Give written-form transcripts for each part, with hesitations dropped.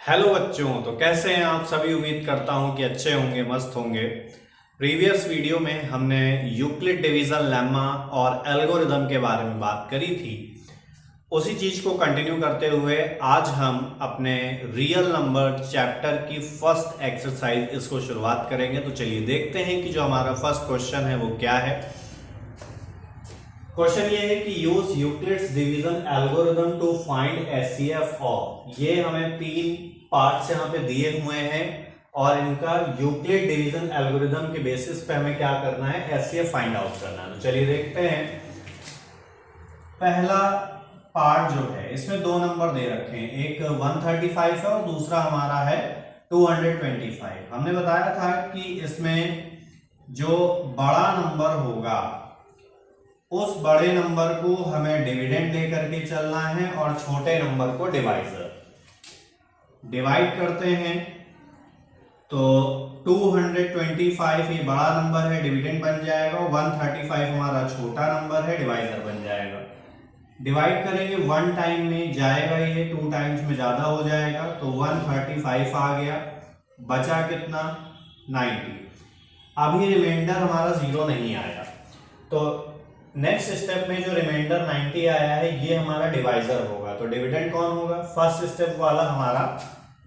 Hello बच्चों, तो कैसे हैं आप सभी। उम्मीद करता हूं कि अच्छे होंगे, मस्त होंगे। प्रीवियस वीडियो में हमने यूक्लिड डिवीजन लेमा और एल्गोरिदम के बारे में बात करी थी। उसी चीज को कंटिन्यू करते हुए आज हम अपने रियल नंबर चैप्टर की फर्स्ट एक्सरसाइज इसको शुरुआत करेंगे। तो चलिए देखते हैं कि जो हमारा फर्स्ट क्वेश्चन है वो क्या है। क्वेश्चन ये है कि use Euclid's division algorithm to find HCF of. ये हमें तीन पार्ट्स यहाँ पे दिए हुए हैं और इनका यूक्लिड डिवीजन एल्गोरिदम के बेसिस पे हमें क्या करना है, एचसीएफ फाइंड आउट करना है। तो चलिए देखते हैं। पहला पार्ट जो है इसमें दो नंबर दे रखे हैं, एक 135 है और दूसरा हमारा है 225। हमने बताया था कि इसमें जो बड़ा नंबर होगा उस बड़े नंबर को हमें डिविडेंड लेकर के चलना है और छोटे नंबर को डिवाइजर। डिवाइड करते हैं तो 225 ये बड़ा नंबर है, डिविडेंड बन जाएगा। 135 हमारा छोटा नंबर है, डिवाइजर बन जाएगा। डिवाइड करेंगे 1 टाइम में जाएगा, ये 2 टाइम्स में ज्यादा हो जाएगा, तो 135 आ गया। बचा कितना, 90। अभी रिमाइंडर हमारा 0 नहीं आया, तो नेक्स्ट स्टेप में जो रिमाइंडर 90 आया है ये हमारा डिवाइजर होगा। तो डिविडेंड कौन होगा, फर्स्ट स्टेप वाला हमारा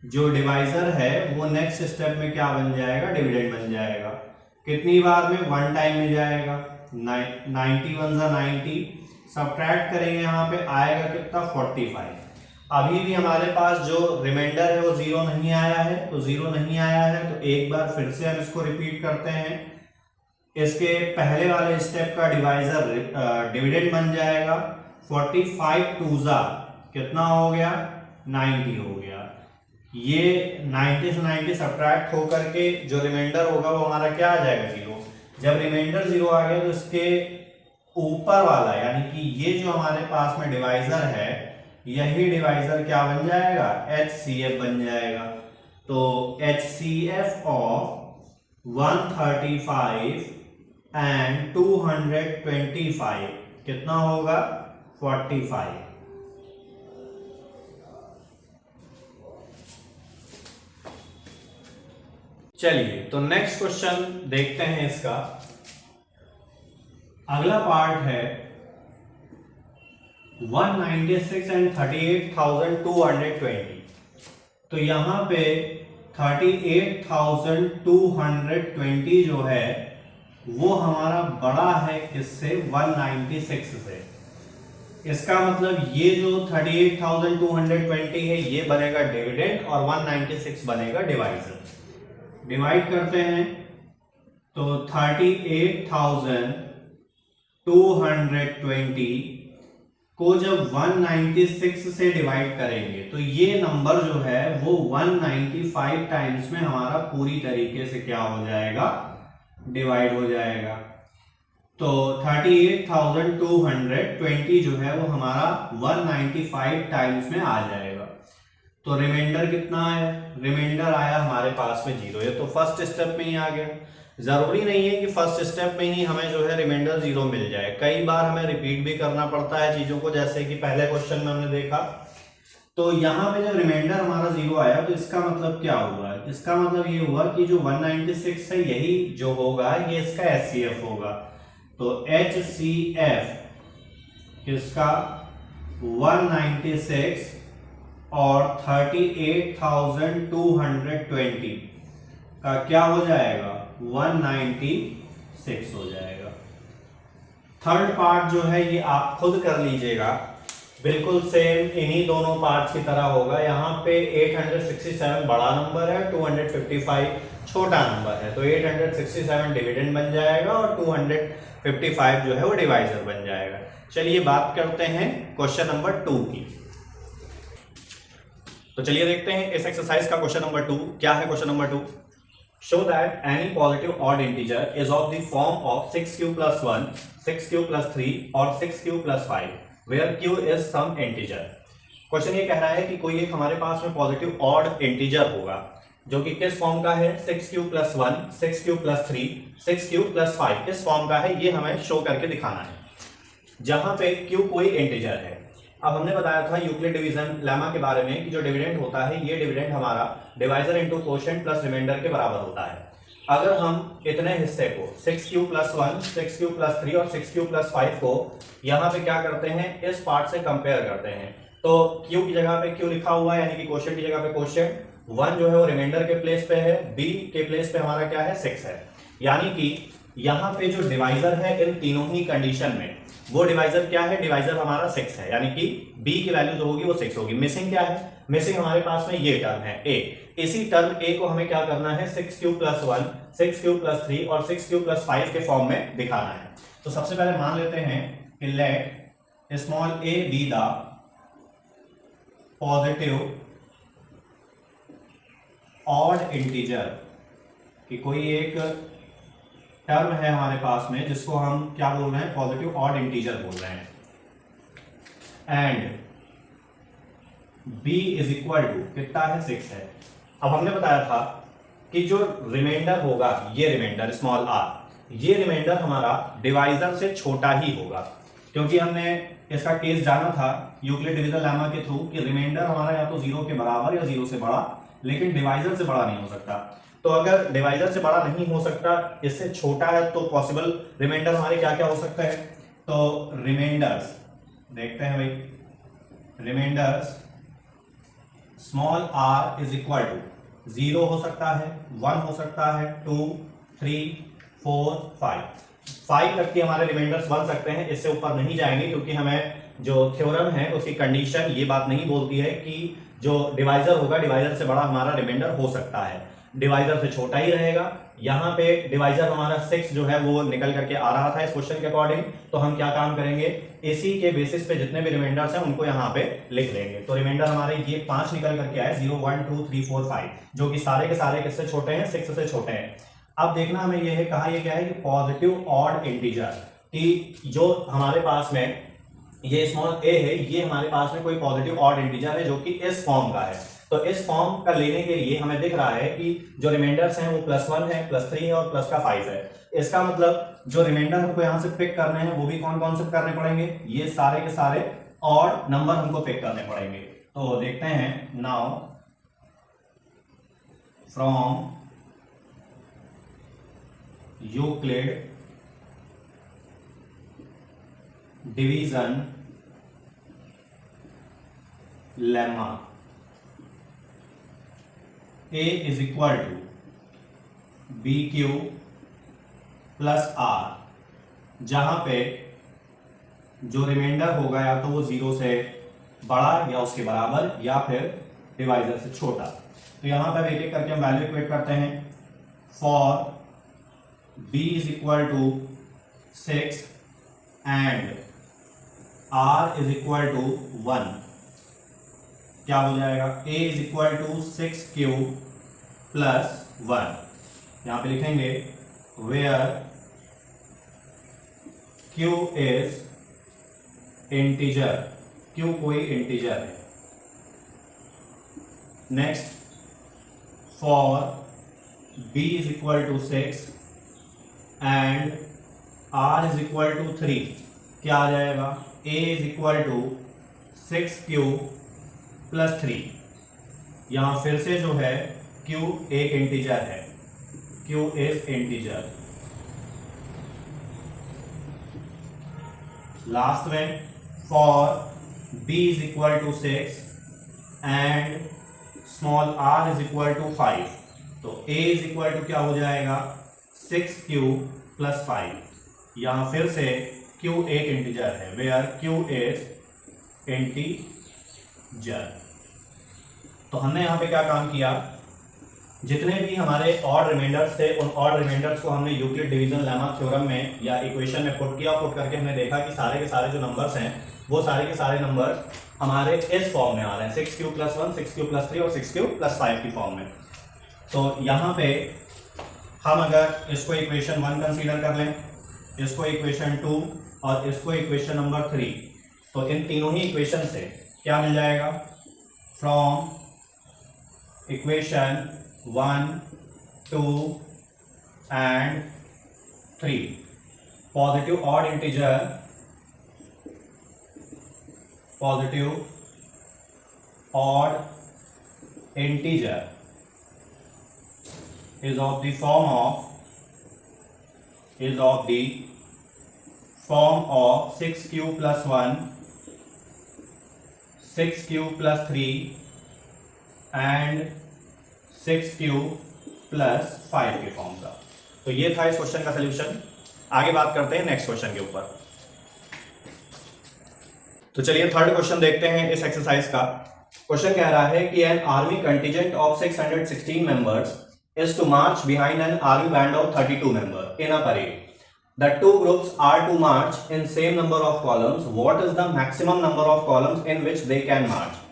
जो डिवाइजर है वो नेक्स्ट स्टेप में क्या बन जाएगा, डिविडेंड बन जाएगा। कितनी बार में, 1 टाइम में जाएगा। 91 × 90 सब्ट्रैक्ट करेंगे, यहाँ पे आएगा कितना, 45। अभी भी हमारे पास जो रिमाइंडर है वो 0 नहीं आया है, तो 0 नहीं आया है तो एक बार फिर से हम इसको रिपीट करते हैं। इसके पहले वाले स्टेप का डिवाइजर डिविडेंड बन जाएगा। 45 2 कितना हो गया, 90 हो गया। ये 90 से 90 सब्ट्रैक्ट होकर के जो रिमाइंडर होगा वो हमारा क्या आ जाएगा, 0। जब रिमाइंडर 0 आ गया तो इसके ऊपर वाला यानी कि ये जो हमारे पास में डिवाइजर है यही डिवाइजर क्या बन जाएगा, HCF बन जाएगा। तो HCF ऑफ 135 एंड 225 कितना होगा, 45। चलिए तो नेक्स्ट क्वेश्चन देखते हैं इसका। अगला पार्ट है 196 एंड 38,220। तो यहां पे 38,220 जो है वो हमारा बड़ा है किससे, 196 से। इसका मतलब ये जो 38,220 है ये बनेगा डिविडेंड और 196 बनेगा डिवाइजर। डिवाइड करते हैं तो 38,220 को जब 196 से डिवाइड करेंगे तो ये नंबर जो है वो 195 टाइम्स में हमारा पूरी तरीके से क्या हो जाएगा, डिवाइड हो जाएगा। तो 38,220 जो है वो हमारा 195 टाइम्स में आ जाएगा। तो रिमाइंडर कितना है, रिमाइंडर आया हमारे पास में 0। ये तो फर्स्ट स्टेप में ही आ गया। जरूरी नहीं है कि फर्स्ट स्टेप में ही हमें जो है रिमाइंडर 0 मिल जाए, कई बार हमें रिपीट भी करना पड़ता है चीजों को, जैसे कि पहले क्वेश्चन में हमने देखा। तो यहाँ पे जब रिमाइंडर हमारा 0 आया तो इसका मतलब क्या हुआ, इसका मतलब ये हुआ कि जो 196 है यही जो होगा ये इसका HCF होगा। तो HCF किसका, 196 और 38,220 का क्या हो जाएगा, 196 हो जाएगा। थर्ड पार्ट जो है ये आप खुद कर लीजिएगा, बिल्कुल सेम इन्हीं दोनों पार्ट्स की तरह होगा। यहाँ पे 867 बड़ा नंबर है, 255 छोटा नंबर है, तो 867 डिविडेंड बन जाएगा और 255 जो है वो डिवाइजर बन जाएगा। चलिए बात करते हैं क्वेश्चन नंबर 2 की। तो चलिए देखते हैं इस एक्सरसाइज का क्वेश्चन नंबर 2 क्या है। Question number 2, show that any positive odd integer is of the form of 6q + 1, 6q + 3 और 6q + 5 where q is some integer. Question ये कह रहा है कि कोई एक हमारे पास में पॉजिटिव ऑड इंटीजर होगा जो कि किस फॉर्म का है, 6q + 1, 6q + 3, 6q + 5 इस फॉर्म का है। ये हमें शो करके दिखाना है। जहां पे q कोई इंटीजर है, अब हमने बताया था यूक्लिड डिवीजन लेमा के बारे में कि जो डिविडेंड होता है ये डिविडेंड हमारा divisor into quotient plus remainder के बराबर होता है। अगर हम इतने हिस्से को 6q + 1, 6q + 3 और 6q + 5 को यहाँ पे क्या करते हैं, इस पार्ट से कंपेयर करते हैं, तो q की जगह पे q लिखा हुआ है यानी कि कोशेंट की जगह पे कोशेंट, 1 जो है वो रिमाइंडर के प्लेस पे है, b के प्लेस पे हमारा क्या है 6 है। यानी कि यहाँ पे जो डिवाइजर है इन तीनों ही कंडीशन में, वो डिवाइजर क्या है, डिवाइजर हमारा 6 है, यानी कि b की वैल्यू जो होगी वो 6 होगी। मिसिंग क्या है, मिसिंग हमारे पास में ये टर्म है a। इसी टर्म a को हमें क्या करना है 6q + 1, 6q + 3 और 6q + 5 के फॉर्म में दिखाना है। तो सबसे पहले मान लेते हैं कि let small a be the positive odd integer, कि कोई एक टर्म है हमारे पास में जिसको हम क्या बोल रहे हैं, पॉजिटिव ऑड इंटीजर बोल रहे हैं, एंड b = कितना है 6 है। अब हमने बताया था कि जो रिमाइंडर होगा, ये रिमाइंडर स्मॉल r, ये रिमाइंडर हमारा डिवाइजर से छोटा ही होगा, क्योंकि हमने इसका केस जाना था यूक्लिड डिवीजन लेमा के थ्रू कि रिमाइंडर हमारा या तो 0 के बराबर या 0 से बड़ा, लेकिन डिवाइजर से बड़ा नहीं हो सकता। तो अगर डिवाइजर से बड़ा नहीं हो सकता, इससे छोटा है, तो पॉसिबल रिमाइंडर हमारे क्या क्या हो सकते हैं। तो रिमाइंडर्स देखते हैं भाई, रिमाइंडर्स स्मॉल r = 0 हो सकता है, 1 हो सकता है, 2, 3, 4, 5 तक के हमारे रिमाइंडर्स बन सकते हैं। इससे ऊपर नहीं जाएंगे क्योंकि हमें जो थ्योरम है उसकी कंडीशन ये बात नहीं बोलती है कि जो डिवाइजर होगा डिवाइजर से बड़ा हमारा रिमाइंडर हो सकता है, डिवाइजर से छोटा ही रहेगा। यहाँ पे डिवाइजर हमारा 6 जो है वो निकल करके आ रहा था इस क्वेश्चन के अकॉर्डिंग, तो हम क्या काम करेंगे, इसी के बेसिस पे जितने भी रिमाइंडर्स हैं उनको यहाँ पे लिख लेंगे। तो रिमाइंडर हमारे ये 5 निकल करके आए, 0, 1, 2, 3, 4, 5, जो कि सारे के सारे किससे छोटे हैं, 6 से छोटे हैं। अब देखना हमें ये है, कहा ये क्या है कि पॉजिटिव ऑड इंटीजर, कि जो हमारे पास में ये स्मॉल a है, ये हमारे पास में कोई पॉजिटिव ऑड इंटीजर है जो कि इस फॉर्म का है। तो इस फॉर्म का लेने के लिए हमें दिख रहा है कि जो रिमाइंडर्स हैं वो +1 है, +3 है और +5 है। इसका मतलब जो रिमाइंडर हमको यहाँ से पिक करने हैं वो भी कौन कौन से करने पड़ेंगे, ये सारे के सारे ऑड नंबर हमको पिक करने पड़ेंगे। तो देखते हैं, now from Euclid division lemma a = bq + r, जहां पे जो रिमाइंडर होगा या तो वो 0 से बड़ा या उसके बराबर या फिर डिवाइजर से छोटा। तो यहां पर एक एक करके हम वैल्यू इक्वेट करते हैं। फॉर b = 6 एंड r = 1, क्या हो जाएगा, a = 6q + 1। यहां पे लिखेंगे where q is integer, q कोई इंटीजर है। Next, for b = 6 and r = 3, क्या आ जाएगा, a = 6q + 3। यहां फिर से जो है q एक इंटीजर है, q इज इंटीजर। लास्ट में for b = 6 and small r = 5, तो a = क्या हो जाएगा 6q + 5। यहां फिर से q एक इंटीजर है, वेयर q इज इंटीजर। तो हमने यहां पे क्या काम किया, जितने भी हमारे ऑड रिमाइंडर्स थे उन ऑड रिमाइंडर्स को हमने यूक्लिड डिवीजन लेमा थ्योरम में या इक्वेशन में पुट किया। पुट करके हमने देखा कि सारे के सारे जो नंबर्स हैं वो सारे के सारे नंबर्स हमारे इस फॉर्म में आ रहे हैं, 6q + 1, 6q + 3 और 6q + 5 की फॉर्म में। तो यहाँ पे हम अगर इसको इक्वेशन 1 कंसीडर कर लें, इसको इक्वेशन 2 और इसको इक्वेशन नंबर 3, तो इन तीनों ही इक्वेशन से क्या मिल जाएगा, from equation 1, 2 and 3 positive odd integer positive odd integer is of the form of 6 cube plus 1, 6 cube plus 3 and 6 cube plus 5 के फॉर्म का। तो ये था इस क्वेश्चन का सोल्यूशन। आगे बात करते हैं नेक्स्ट क्वेश्चन के ऊपर। तो चलिए थर्ड क्वेश्चन देखते हैं इस एक्सरसाइज का। क्वेश्चन कह रहा है कि an army contingent of 616 members is to march behind an army band of 32 member in a parade. The two groups are to march in same number of columns. What is the maximum number of columns in which they can march?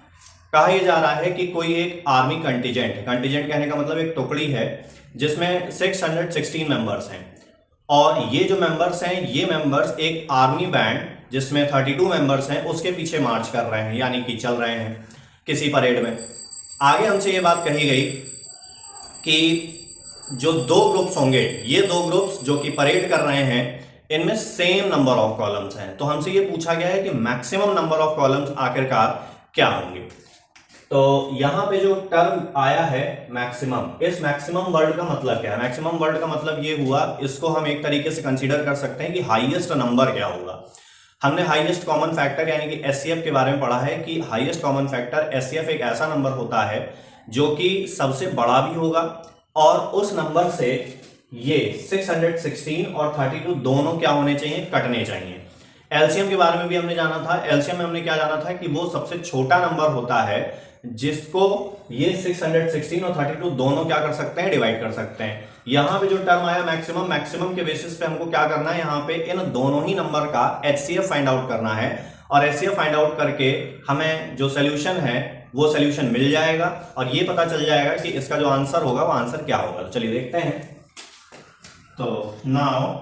कहा यह जा रहा है कि कोई एक army contingent, contingent कहने का मतलब एक टुकड़ी है जिसमें 616 मेंबर्स हैं, और ये जो मेंबर्स हैं ये मेंबर्स एक आर्मी बैंड जिसमें 32 मेंबर्स हैं उसके पीछे मार्च कर रहे हैं, यानी कि चल रहे हैं किसी परेड में। आगे हमसे ये बात कही गई कि जो दो ग्रुप्स होंगे, ये दो ग्रुप्स जो कि परेड कर रहे हैं, इनमें सेम नंबर ऑफ कॉलम्स हैं। तो हमसे ये पूछा गया है कि मैक्सिमम नंबर ऑफ कॉलम्स आखिरकार क्या होंगे। तो यहां पे जो टर्म आया है मैक्सिमम, इस मैक्सिमम वर्ड का मतलब क्या है? मैक्सिमम वर्ड का मतलब ये हुआ, इसको हम एक तरीके से कंसीडर कर सकते हैं कि हाईएस्ट नंबर क्या होगा। हमने हाईएस्ट कॉमन फैक्टर यानी कि एचसीएफ के बारे में पढ़ा है कि हाईएस्ट कॉमन फैक्टर एचसीएफ एक ऐसा नंबर होता है जो कि सबसे बड़ा भी होगा, और उस नंबर से ये 616 और 32 दोनों क्या होने चाहिए? कटने चाहिए। एलसीएम के बारे में भी हमने जाना था। एलसीएम में हमने क्या जाना था कि वो सबसे छोटा नंबर होता है जिसको ये 616 और 32 दोनों क्या कर सकते हैं? डिवाइड कर सकते हैं। यहां पे जो टर्म आया मैक्सिमम, मैक्सिमम के बेसिस पे हमको क्या करना है? यहाँ पे इन दोनों ही नंबर का एचसीएफ फाइंड आउट करना है, और एचसीएफ फाइंड आउट करके हमें जो सोल्यूशन है वो सोल्यूशन मिल जाएगा, और ये पता चल जाएगा कि इसका जो आंसर होगा वो आंसर क्या होगा। तो चलिए देखते हैं। तो नाउ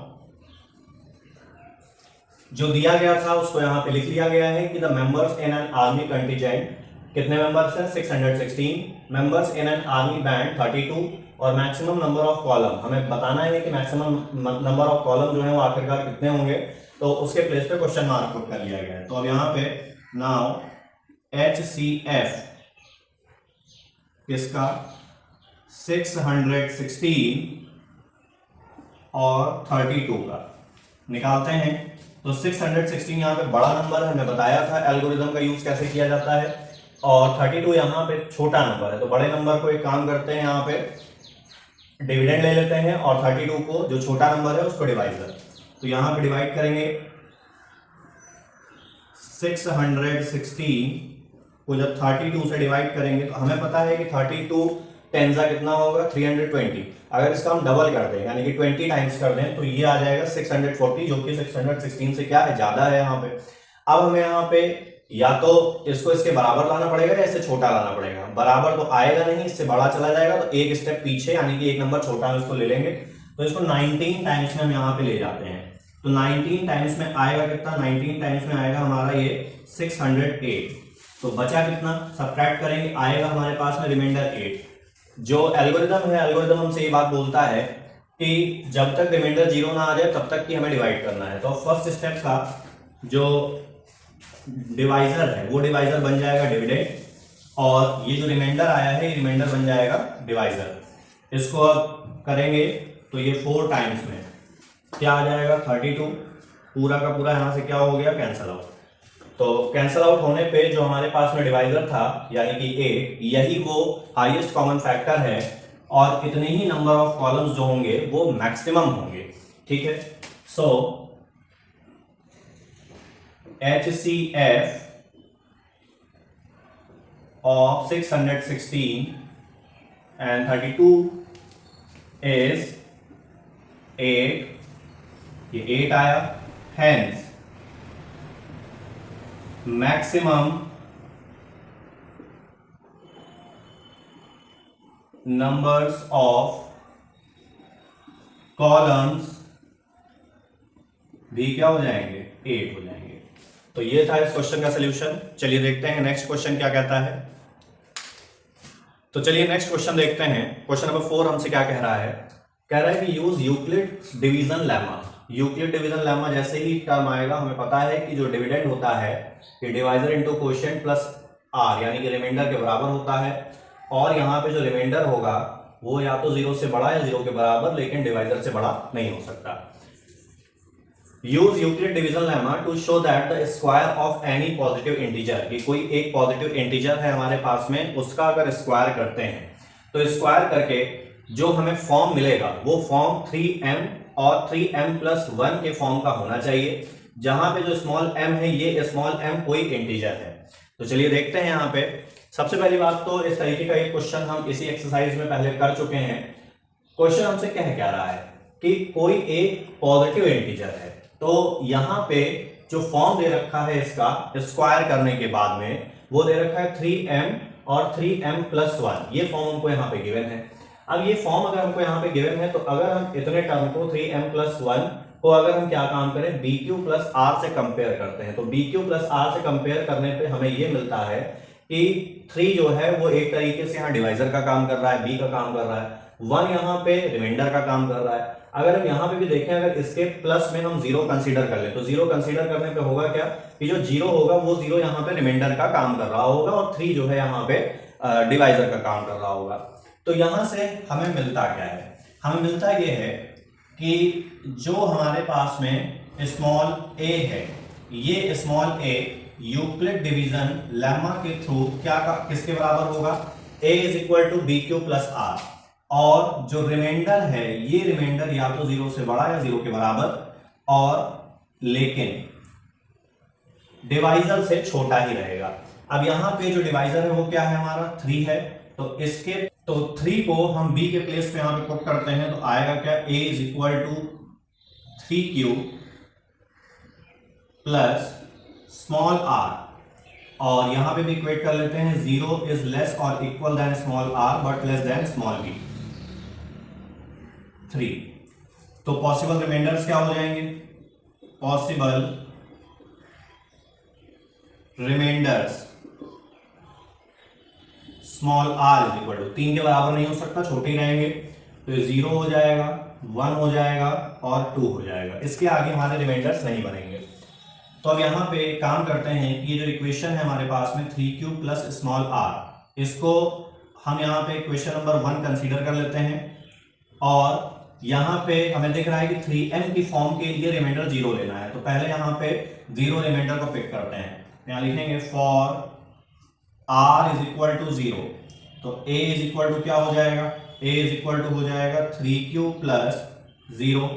जो दिया गया था उसको यहां पे लिख लिया गया है कि the members in an army contingent, कितने मेंबर्स हैं? 616 members in an army band 32, और मैक्सिमम नंबर ऑफ कॉलम हमें बताना है कि मैक्सिमम नंबर ऑफ कॉलम जो है वो आखिरकार कितने होंगे। तो उसके प्लेस पे क्वेश्चन मार्क पुट कर लिया गया है। तो अब यहाँ पे नाउ HCF इसका 616 और 32 का निकालते हैं। तो 616 यहाँ पे बड़ा नंबर है, हमें बताया था एल्गोरिथम का यूज कैसे किया जाता है, और 32 यहाँ पे छोटा नंबर है। तो बड़े नंबर को एक काम करते हैं, यहाँ पे डिविडेंड ले लेते हैं, और 32 को जो छोटा नंबर है उसको डिवाइजर। तो यहाँ पे डिवाइड करेंगे 616 को जब 32 से डिवाइड करेंगे तो हमें पता है कि 32 टेंजा कितना होगा? 320। अगर इसका हम डबल कर दें यानी कि 20 टाइम्स कर दें तो ये आ जाएगा 640, जो कि 616 से क्या है? ज्यादा है यहाँ पे। अब हमें यहाँ पे या तो इसको इसके बराबर लाना पड़ेगा या इससे छोटा लाना पड़ेगा। बराबर तो आएगा नहीं, इससे बड़ा चला जाएगा, तो एक स्टेप पीछे यानी कि एक नंबर छोटा है उसको ले लेंगे। तो इसको 19 टाइम्स में हम यहाँ पे ले जाते हैं। तो 19 टाइम्स में आएगा कितना? 19 टाइम्स में आएगा हमारा ये 608। तो बचा कितना? सब्ट्रैक्ट करेंगे, आएगा हमारे पास में रिमाइंडर 8। जो एल्गोरिथम है, एल्गोरिथम हमसे ये बात बोलता है कि जब तक रिमाइंडर 0 ना आ जाए तब तक की हमें डिवाइड करना है। तो फर्स्ट स्टेप का जो डिवाइजर है वो डिवाइजर बन जाएगा डिविडेंड, और ये जो रिमाइंडर आया है ये रिमाइंडर बन जाएगा डिवाइजर। इसको अब करेंगे तो ये 4 टाइम्स में क्या आ जाएगा? 32। पूरा का पूरा यहाँ से क्या हो गया? Cancel out. तो कैंसल आउट होने पे जो हमारे पास में डिवाइजर था यानी कि 8, यही वो हाईएस्ट कॉमन फैक्टर है, और इतने ही नंबर ऑफ कॉलम्स जो होंगे वो मैक्सिमम होंगे। ठीक है। सो HCF of 616 and 32 is 8, ये 8 आया। Hence maximum numbers of columns भी क्या हो जाएंगे? 8 हो जाएंगे। तो ये था इस क्वेश्चन का सलूशन। चलिए देखते हैं नेक्स्ट क्वेश्चन क्या कहता है। तो चलिए नेक्स्ट क्वेश्चन देखते हैं। क्वेश्चन नंबर 4 हमसे क्या कह रहा है? कह रहा है कि use Euclid's division lemma Euclid division lemma जैसे ही टर्म आएगा हमें पता है कि जो डिविडेंड होता है ये divisor into quotient plus R यानी कि रिमाइंडर के बराबर होता है, और यहाँ पे जो रिमाइंडर होगा वो या तो 0 से बड़ा या 0 के बराबर, लेकिन डिवाइजर से बड़ा नहीं हो सकता। Use Euclid division lemma to show that the square of any positive integer, कि कोई एक पॉजिटिव इंटीजर है हमारे पास में, उसका अगर स्क्वायर करते हैं तो स्क्वायर करके जो हमें फॉर्म मिलेगा वो फॉर्म 3m और 3m+1 के फॉर्म का होना चाहिए, जहां पे जो स्मॉल m है ये स्मॉल m कोई इंटीजर है। तो चलिए देखते हैं यहाँ पे। सबसे पहली बात तो इस तरीके का एक क्वेश्चन हम इसी एक्सरसाइज में पहले कर चुके हैं। क्वेश्चन हमसे कह क्या रहा है कि कोई एक पॉजिटिव इंटीजर है, तो यहाँ पे जो फॉर्म दे रखा है इसका स्क्वायर करने के बाद में वो दे रखा है 3m और 3m+1, ये फॉर्म हमको यहाँ पे गिवन है। अब ये फॉर्म अगर हमको यहाँ पे गिवन है तो अगर हम इतने टर्म को 3m+1 को अगर हम क्या काम करें bq+r से कंपेयर करते हैं, तो bq+r से कंपेयर करने पे हमें ये मिलता है कि 3 जो है वो एक तरीके से यहाँ डिवाइजर का काम कर रहा है, b का काम कर रहा है, 1 यहाँ पे रिमाइंडर का काम कर रहा है। अगर हम यहाँ पे भी देखें, अगर इसके प्लस में हम 0 कंसीडर कर ले तो 0 कंसीडर करने पे होगा क्या कि जो 0 होगा वो 0 यहाँ पे रिमाइंडर का काम कर रहा होगा और 3 जो है यहाँ पे डिवाइजर का काम कर रहा होगा। तो यहाँ से हमें मिलता क्या है, हमें मिलता ये है कि जो हमारे पास में स्मॉल a है, ये small a Euclid division lemma के थ्रू क्या किसके बराबर होगा, a = bq+r, और जो रिमाइंडर है ये रिमाइंडर या तो 0 से बड़ा या 0 के बराबर, और लेकिन डिवाइजर से छोटा ही रहेगा। अब यहाँ पे जो डिवाइजर है वो क्या है हमारा 3 है, तो इसके 3 को हम b के प्लेस पे यहाँ पे पुट करते हैं तो आएगा क्या a = 3q plus small r, और यहां पे भी इक्वेट कर लेते हैं 0 इज लेस और equal than small r but less than small b, 3। तो पॉसिबल रिमाइंडर्स क्या हो जाएंगे, पॉसिबल रिमाइंडर्स स्मॉल r = 3 के बराबर नहीं हो सकता, छोटे ही रहेंगे, तो ये 0 हो जाएगा, 1 हो जाएगा और 2 हो जाएगा, इसके आगे हमारे रिमाइंडर्स नहीं बनेंगे। तो अब यहाँ पे काम करते हैं कि ये जो इक्वेशन है हमारे पास में 3q प्लस स्मॉल r, इसको हम यहाँ पे इक्वेशन नंबर 1 कंसीडर कर लेते हैं, और यहाँ पे हमें दिख रहा है कि 3m की फॉर्म के लिए रिमाइंडर 0 लेना है, तो पहले यहाँ पे 0 रिमाइंडर को पिक करते हैं। यहाँ लिखेंगे फॉर r = 0, तो a = क्या हो जाएगा, a हो जाएगा 3q प्लस 0।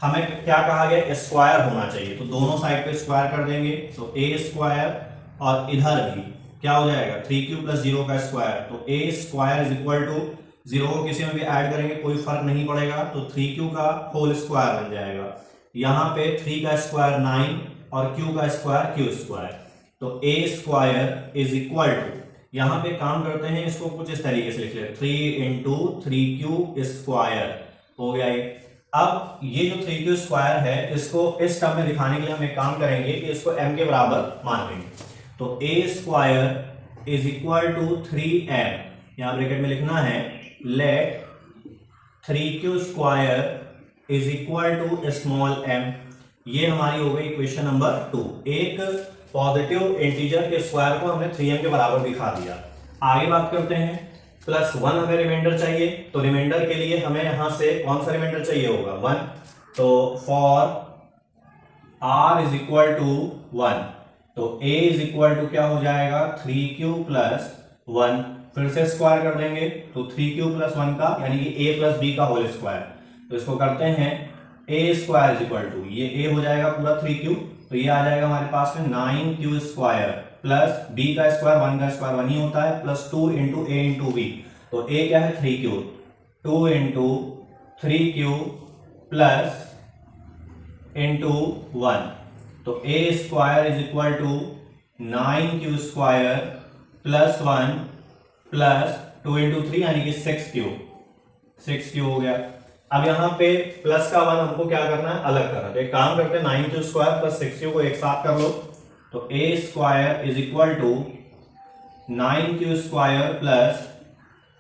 हमें क्या कहा गया, स्क्वायर होना चाहिए, तो दोनों साइड पे स्क्वायर कर देंगे, तो a² और इधर भी क्या हो जाएगा 3q प्लस 0 का स्क्वायर, तो a² = 0 को किसी में भी ऐड करेंगे कोई फर्क नहीं पड़ेगा, तो 3q का होल स्क्वायर बन जाएगा। यहाँ पे 3 का स्क्वायर 9 और q का स्क्वायर q², तो a² = यहाँ पे काम करते हैं, इसको कुछ इस तरीके से लिख लेते 3 × 3q² हो गया ये। अब ये जो 3q² है इसको इस टर्म में दिखाने के लिए हम एक काम करेंगे कि इसको m के बराबर मान लेंगे, तो a² = 3m, यहाँ ब्रैकेट में लिखना है लेट 3q² = स्मॉल m, ये हमारी हो गई इक्वेशन नंबर 2। एक पॉजिटिव इंटीजर के स्क्वायर को हमने 3m के बराबर दिखा दिया। आगे बात करते हैं, +1 हमें रिमाइंडर चाहिए, तो रिमाइंडर के लिए हमें यहां से कौन सा रिमाइंडर चाहिए होगा 1, तो फॉर r = 1, तो a क्या हो जाएगा 3q प्लस 1, फिर से स्क्वायर कर देंगे, तो 3q प्लस 1 का यानी कि a प्लस b का होल स्क्वायर, तो इसको करते हैं a² ये a हो जाएगा पूरा 3q, तो ये आ जाएगा हमारे पास में 9q² प्लस b का स्क्वायर 1 का स्क्वायर 1 ही होता है, प्लस 2 × a × b, तो a क्या है 3q, 2 × 3q प्लस × 1, तो a² = 9q² प्लस 1 प्लस 2 × 3 यानी कि 6q हो गया। अब यहाँ पे प्लस का 1 हमको क्या करना है, अलग करना है, तो एक काम करते हैं 9q² प्लस 6q को एक साथ कर लो, तो a² = 9q² प्लस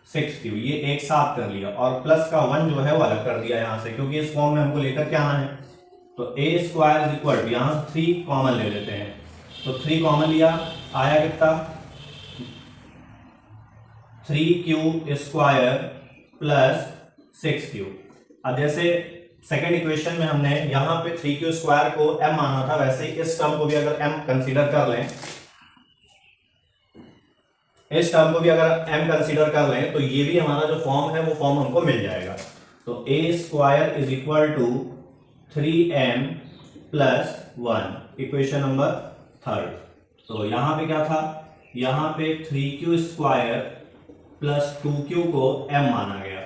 6q, ये एक साथ कर लिया, और प्लस का 1 जो है वो अलग कर दिया यहाँ से, क्योंकि इस फॉर्म में हमको लेकर क्या आना है, तो ए स्क्वायर इज इक्वल टू, यहां 3 कॉमन ले लेते हैं, तो 3 कॉमन लिया, आया कितना 3q स्क्वायर प्लस 6q। अब जैसे सेकेंड इक्वेशन में हमने यहां पे 3q स्क्वायर को m माना था, वैसे ही इस टर्म को भी अगर m कंसीडर कर लें, इस टर्म को भी अगर m कंसीडर कर लें तो ये भी हमारा जो फॉर्म है वो फॉर्म हमको मिल जाएगा। तो a square is equal to 3m plus 1, equation number third. तो यहां पे क्या था, यहां पे 3q स्क्वायर प्लस 2q को m माना गया,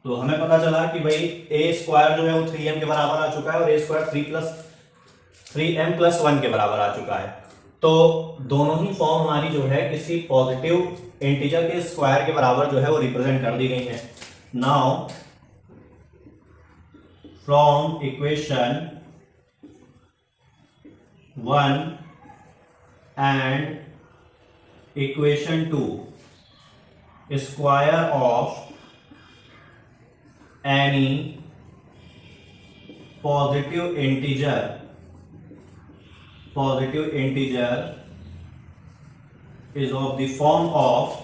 तो हमें पता चला कि भाई a स्क्वायर जो है वो 3m के बराबर आ चुका है और a स्क्वायर 3m प्लस 1 के बराबर आ चुका है। तो दोनों ही फॉर्म हमारी जो है किसी पॉजिटिव इंटीजर के स्क्वायर के बराबर जो है वो रिप्रेजेंट कर दी गई है। Now from equation 1 and equation 2, square of any positive integer is of the form of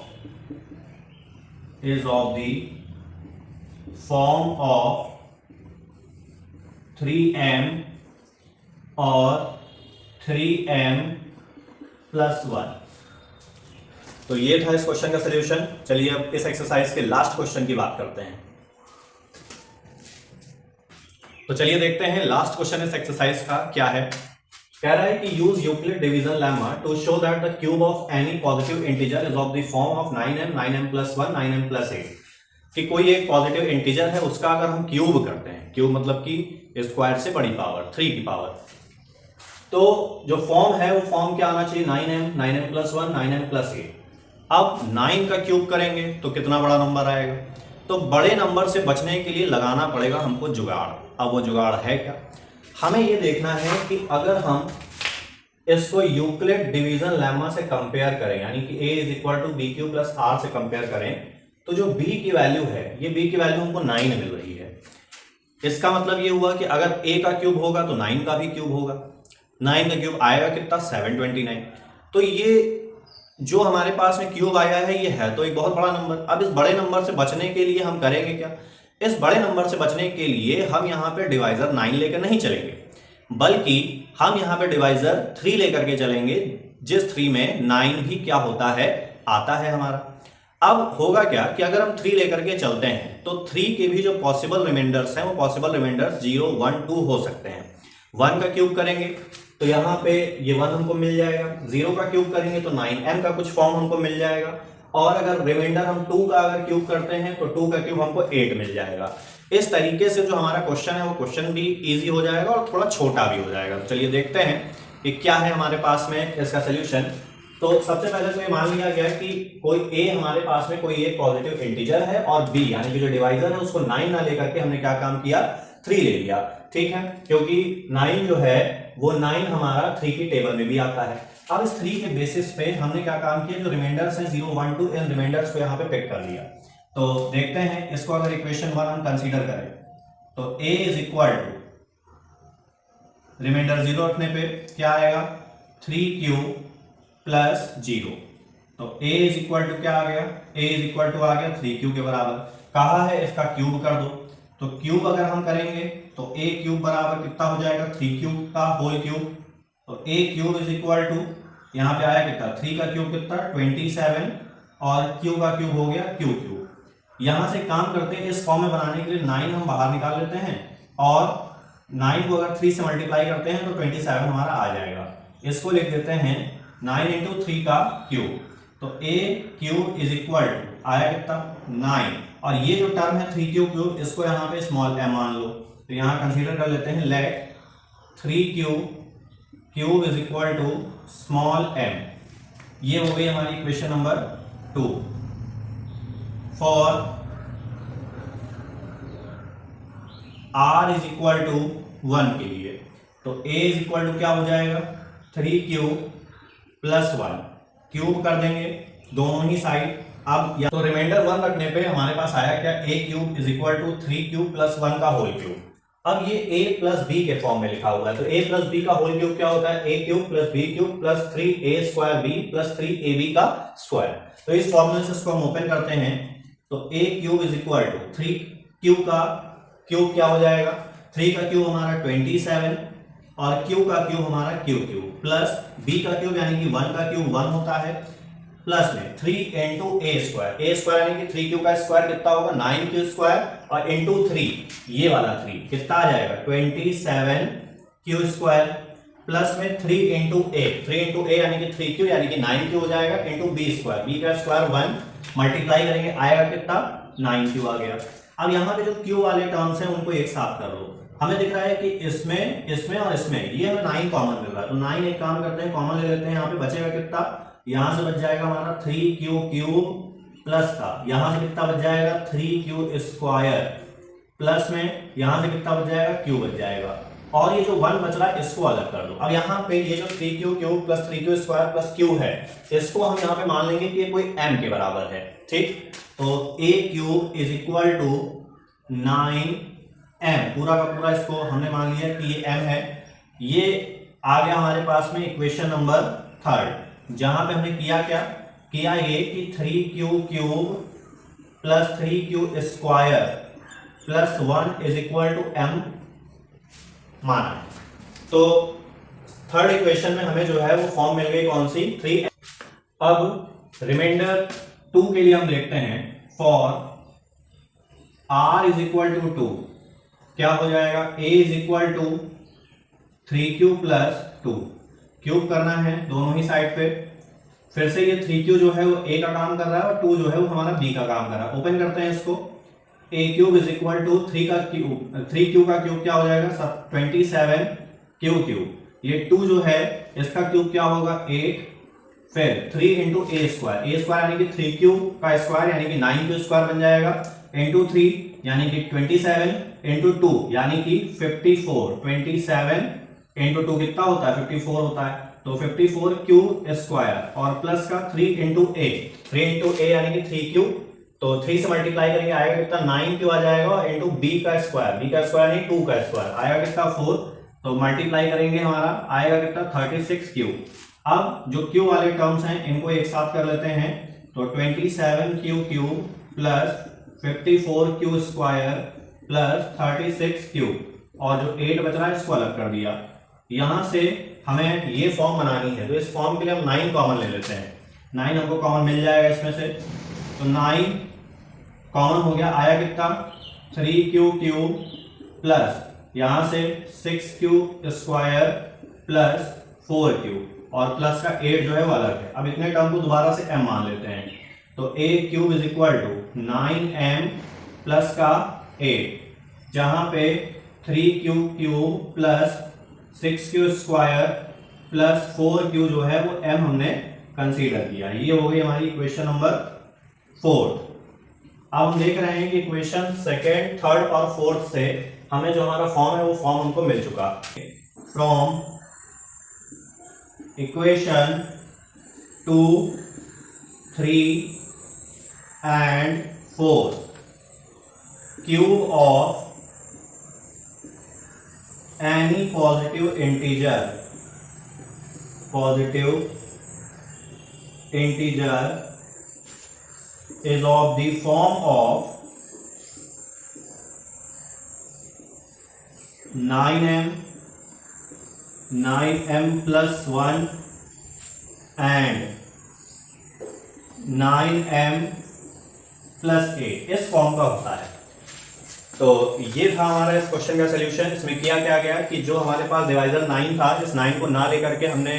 3m और 3m प्लस 1। तो ये था इस क्वेश्चन का सलूशन। चलिए अब इस एक्सरसाइज के लास्ट क्वेश्चन की बात करते हैं। तो चलिए देखते हैं लास्ट क्वेश्चन इस एक्सरसाइज का क्या है। कह रहा है कि use Euclid division lemma to show that the cube of any positive integer is of the form of 9m, 9m plus 1, 9m plus 8। कि कोई एक पॉजिटिव इंटीजर है, उसका अगर हम क्यूब करते हैं, क्यूब मतलब कि स्क्वायर से बड़ी पावर 3 की पावर, तो जो फॉर्म है वो फॉर्म क्या आना चाहिए 9m, 9m plus 1, 9m plus 8। अब 9 का क्यूब करेंगे तो कितना बड़ा नंबर आएगा, तो बड़े नंबर से बचने के लिए लगाना पड़ेगा हमको जुगाड़। अब वो जुगाड़ है क्या, हमें ये देखना है कि अगर हम इसको यूक्लिड डिवीजन लेमा से कंपेयर करें, यानी कि a is equal to B Q plus R से कंपेयर करें, तो जो b की वैल्यू है, ये b की वैल्यू हमको 9 मिल रही है। इसका मतलब ये हुआ कि अगर a का क्यूब होगा तो 9 का भी क्यूब होगा। 9 का क्यूब आएगा कितना 729। तो ये जो हमारे पास में क्यूब आया है ये है तो एक बहुत बड़ा नंबर। अब इस बड़े नंबर से बचने के लिए हम करेंगे क्या, इस बड़े नंबर से बचने के लिए हम यहाँ पे डिवाइजर 9 लेकर नहीं चलेंगे, बल्कि हम यहाँ पे डिवाइजर 3 लेकर के चलेंगे, जिस 3 में 9 भी क्या होता है, आता है हमारा। अब होगा क्या कि अगर हम 3 लेकर के चलते हैं तो 3 के भी जो पॉसिबल रिमाइंडर्स हैं वो पॉसिबल रिमाइंडर्स 0, 1, 2 हो सकते हैं। 1 का क्यूब करेंगे तो यहाँ पे ये 1 हमको मिल जाएगा, 0 का क्यूब करेंगे तो 9m का कुछ फॉर्म हमको मिल जाएगा, और अगर रिमाइंडर हम 2 का अगर क्यूब करते हैं तो 2 का क्यूब हमको 8 मिल जाएगा। इस तरीके से जो हमारा क्वेश्चन है वो क्वेश्चन भी इजी हो जाएगा और थोड़ा छोटा भी हो जाएगा। तो चलिए देखते हैं कि क्या है हमारे पास में इसका सोल्यूशन। तो सबसे पहले तो ये मान लिया गया कि कोई a हमारे पास में कोई एक पॉजिटिव इंटीजर है और b यानी कि जो डिवाइजर है उसको 9 ना लेकर के हमने क्या काम किया, 3 ले लिया। ठीक है, क्योंकि 9 जो है वो 9 हमारा 3 की टेबल में भी आता है। अब इस 3 के बेसिस पे हमने क्या काम किया, जो रिमाइंडर्स हैं 0, 1, 2 इन रिमाइंडर्स को यहाँ पे पिक कर लिया। तो देखते हैं इसको, अगर इक्वेशन 1 हम कंसीडर करें तो a is equal to remainder 0 रखने पे क्या आएगा 3q प्लस 0। तो a इज इक्वल टू क्या आ गया, a इज इक्वल टू आ गया 3q के बराबर। कहा है इसका क्यूब कर दो, तो क्यूब अगर हम करेंगे तो a क्यूब बराबर कितना हो जाएगा 3q का होल क्यूब। तो a cube is equal to यहाँ पे आया कितना 3 का क्यूब कितना 27 और q का क्यूब हो गया q क्यूब। यहां से काम करते हैं, इस फॉर्म में बनाने के लिए 9 हम बाहर निकाल लेते हैं और 9 को अगर 3 से मल्टीप्लाई करते हैं तो 27 हमारा आ जाएगा। इसको लिख देते हैं 9 इंटू 3 का क्यूब। तो a cube is equal to आया कितना 9, और ये जो टर्म है 3q क्यूब, इसको यहाँ पे स्मॉल m मान लो। तो यहाँ कंसीडर कर लेते हैं let 3q cube is equal to small m। ये हो गई हमारी equation number 2 for r is equal to 1 के लिए। तो a इज इक्वल टू क्या हो जाएगा 3q प्लस 1, क्यूब कर देंगे दोनों ही साइड। अब या तो रिमाइंडर 1 रखने पे हमारे पास आया क्या a cube is equal to 3q plus 1 का होल क्यूब। अब ये a प्लस बी के फॉर्म में लिखा हुआ है, तो a प्लस बी का होल क्यूब क्या होता है, a cube plus b cube plus 3a square b plus 3ab का स्क्वायर। तो इस फॉर्मूले से इसको हम ओपन करते हैं, तो a cube is equal to 3 cube का क्यूब क्या हो जाएगा, 3 का क्यूब हमारा 27 और क्यूब का क्यूब हमारा क्यूब प्लस b का क्यूब यानी कि 1 का क्यूब 1 होता है, प्लस में 3 इंटू a स्क्वायर यानी कि 3 क्यू का स्क्वायर कितना होगा 9 क्यू स्क्वायर और इंटू 3 ये वाला 3 कितना आ जाएगा 27 क्यू स्क्वायर प्लस में 3 इंटू a यानी कि 3 क्यू यानी कि 9 क्यू हो जाएगा इंटू b का स्क्वायर 1 मल्टीप्लाई करेंगे आएगा कितना 9 क्यू आ गया। अब यहाँ पे जो क्यू वाले टर्म्स हैं उनको एक साथ कर लो, हमें दिख रहा है कि इसमें और इसमें ये हमें 9 कॉमन मिल रहा है, तो 9 एक काम करते हैं कॉमन ले लेते हैं, यहाँ पे बचेगा कितना, यहां से बच जाएगा हमारा 3 क्यू प्लस का यहां से कितना बच जाएगा 3 क्यू स्क्वायर प्लस में यहां से कितना बच जाएगा क्यू बच जाएगा, और ये जो 1 बच रहा है इसको अलग कर दो। अब यहाँ पे ये जो 3 Q plus 3 Q square plus Q है इसको हम यहाँ पे मान लेंगे कि ये कोई m के बराबर है, ठीक। तो a cube is equal to 9m पूरा का पूरा इसको हमने मान लिया कि ये m है। ये आ गया हमारे पास में इक्वेशन नंबर 3 जहां पे हमने किया ये कि 3 cube plus 3 Q square plus 1 is equal to m माना। तो थर्ड इक्वेशन में हमें जो है वो फॉर्म मिल गई कौन सी 3। अब रिमाइंडर 2 के लिए हम देखते हैं for r is equal to 2 क्या हो जाएगा a is equal to 3q plus 2 cube करना है दोनों ही साइड पे, फिर से ये 3q जो है वो a का काम कर रहा है और 2 जो है वो हमारा b का काम कर रहा है। ओपन करते हैं इसको, a cube is equal to 3 Q का क्यूब क्या हो जाएगा 27 क्यू, ये 2 जो है इसका क्यूब क्या होगा 8, फिर 3 इंटू a स्क्वायर यानी कि 3q का स्क्वायर यानी कि 9q स्क्वायर बन जाएगा इंटू 3 यानी कि 27 इंटू 2 यानी कि 54, 27 इंटू 2 कितना होता है 54 होता है, तो 54 क्यू स्क्वायर और प्लस का 3 इंटू a यानी कि 3q, तो 3 से मल्टीप्लाई करेंगे आएगा कितना 9q आ जाएगा इंटू b का स्क्वायर यानी 2 का स्क्वायर आएगा कितना 4, तो मल्टीप्लाई करेंगे हमारा आएगा कितना 36q। अब जो q वाले टर्म्स हैं इनको एक साथ कर लेते हैं, तो 27q plus 54q square plus 36q और जो 8 बच रहा है इसको अलग कर दिया। यहां से हमें ये फॉर्म बनानी है, तो इस फॉर्म के लिए हम 9 कॉमन ले लेते हैं, 9 हमको कॉमन मिल जाएगा इसमें से, तो 9 कॉमन हो गया आया कितना 3q प्लस यहां से 6q स्क्वायर प्लस 4q और प्लस का 8 जो है वो अलग है। अब इतने टर्म को दोबारा से m मान लेते हैं, तो a cube is equal to 9m plus का 8 जहां पे 3q plus 6q square plus 4q जो है वो m हमने कंसीडर किया। ये हो गई हमारी इक्वेशन नंबर 4। अब हम देख रहे हैं कि इक्वेशन सेकेंड, थर्ड और फोर्थ से हमें जो हमारा फॉर्म है वो फॉर्म हमको मिल चुका। From equation 2, 3 and 4 cube of any positive integer is of the form of 9m plus 1 and 9m plus 8 इस फॉर्म का होता है। तो ये था हमारा इस क्वेश्चन का सलूशन। इसमें किया क्या गया कि जो हमारे पास डिवाइजर 9 था, इस 9 को ना लेकर के हमने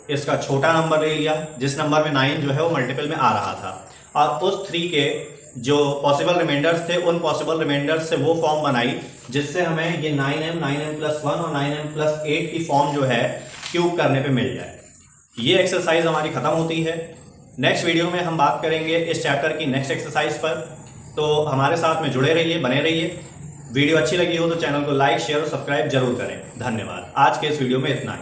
इसका छोटा नंबर ले लिया जिस नंबर में 9 जो है वो मल्टीपल में आ रहा था, और उस 3 के जो पॉसिबल रिमाइंडर्स थे उन पॉसिबल रिमाइंडर्स से वो फॉर्म बनाई जिससे हमें ये 9m प्लस 1 और 9m प्लस 8 की फॉर्म जो है क्यूब करने पे मिल जाए। ये एक्सरसाइज हमारी खत्म होती है। नेक्स्ट वीडियो में हम बात करेंगे इस चैप्टर की नेक्स्ट एक्सरसाइज पर, तो हमारे साथ में जुड़े रहिए, बने रहिए। वीडियो अच्छी लगी हो तो चैनल को लाइक, शेयर और सब्सक्राइब जरूर करें। धन्यवाद। आज के इस वीडियो में इतना ही।